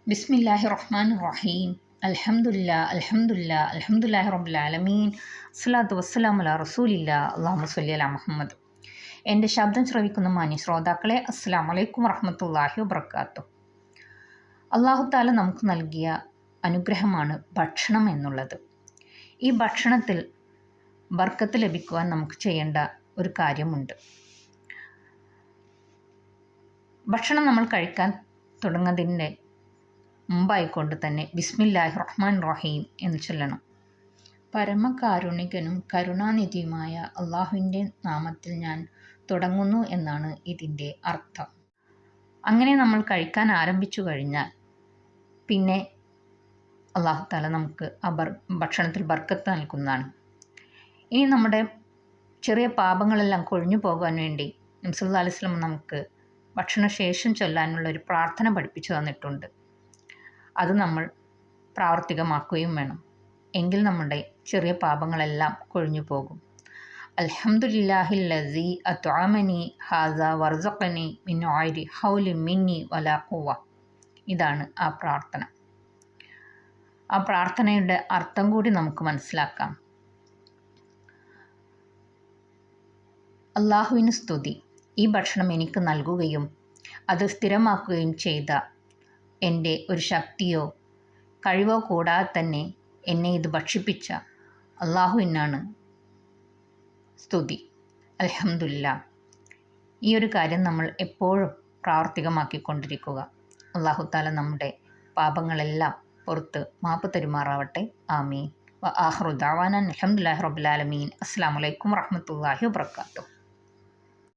ബിസ്മില്ലാഹി റഹ്മാൻ റഹീം. അൽഹംദുലില്ലാഹി റബ്ബിൽ ആലമീൻ. അസ്സലാത്തു വസ്സലാമു അലാ റസൂലില്ലാ. അല്ലാഹുമ്മ സ്വല്ലി അലാ മുഹമ്മദ്. എൻ്റെ ശബ്ദം ശ്രവിക്കുന്ന മാന്യ ശ്രോതാക്കളെ, അസ്സലാമു അലൈക്കും വറഹ്മത്തുള്ളാഹി വബറകാതുഹു. അല്ലാഹു തആല നമുക്ക് നൽകിയ അനുഗ്രഹമാണ് ഭക്ഷണം എന്നുള്ളത്. ഈ ഭക്ഷണത്തിൽ ബർക്കത്ത് ലഭിക്കുവാൻ നമുക്ക് ചെയ്യേണ്ട ഒരു കാര്യമുണ്ട്. ഭക്ഷണം നമ്മൾ കഴിക്കാൻ തുടങ്ങുന്നതിൻ്റെ മുമ്പായിക്കൊണ്ട് തന്നെ ബിസ്മില്ലാഹി റഹ്മാൻ റഹീം എന്ന് ചൊല്ലണം. പരമകാരുണികനും കരുണാനിധിയുമായ അള്ളാഹുവിൻ്റെ നാമത്തിൽ ഞാൻ തുടങ്ങുന്നു എന്നാണ് ഇതിൻ്റെ അർത്ഥം. അങ്ങനെ നമ്മൾ കഴിക്കാൻ ആരംഭിച്ചു കഴിഞ്ഞാൽ പിന്നെ അള്ളാഹു തആല നമുക്ക് ഭക്ഷണത്തിൽ ബർക്കത്ത് നൽകുന്നതാണ്. ഇനി നമ്മുടെ ചെറിയ പാപങ്ങളെല്ലാം കൊഴിഞ്ഞു പോകാൻ വേണ്ടി നബി സല്ലല്ലാഹു അലൈഹി വസല്ലം നമുക്ക് ഭക്ഷണശേഷം ചൊല്ലാനുള്ള ഒരു പ്രാർത്ഥന പഠിപ്പിച്ചു തന്നിട്ടുണ്ട്. അത് നമ്മൾ പ്രാവർത്തികമാക്കുകയും വേണം. എങ്കിൽ നമ്മുടെ ചെറിയ പാപങ്ങളെല്ലാം കൊഴിഞ്ഞു പോകും. അൽഹംദുലില്ലാഹില്ലസീ അത്അമനി ഹാസ വർസഖനി മിൻ ഗൈരി ഹൗലി മിന്നി വലാ ഖുവ. ഇതാണ് ആ പ്രാർത്ഥന. ആ പ്രാർത്ഥനയുടെ അർത്ഥം കൂടി നമുക്ക് മനസ്സിലാക്കാം. അള്ളാഹുവിന് സ്തുതി. ഈ ഭക്ഷണം എനിക്ക് നൽകുകയും അത് സ്ഥിരമാക്കുകയും ചെയ്ത എൻ്റെ ഒരു ശക്തിയോ കഴിവോ കൂടാതെ തന്നെ എന്നെ ഇത് ഭക്ഷിപ്പിച്ച അള്ളാഹുവിനാണ് സ്തുതി. അൽഹംദുലില്ലാ. ഈ ഒരു കാര്യം നമ്മൾ എപ്പോഴും പ്രാവർത്തികമാക്കിക്കൊണ്ടിരിക്കുക. അള്ളാഹു തആല നമ്മുടെ പാപങ്ങളെല്ലാം പുറത്ത് മാപ്പ് തരുമാറാവട്ടെ. ആമീൻ. വ ആഖിറു ദഅവാനാ അൽഹംദുലില്ലാഹി റബ്ബിൽ ആലമീൻ. അസ്സലാമു അലൈക്കും വറഹ്മത്തുള്ളാഹി വബറകാതുഹു.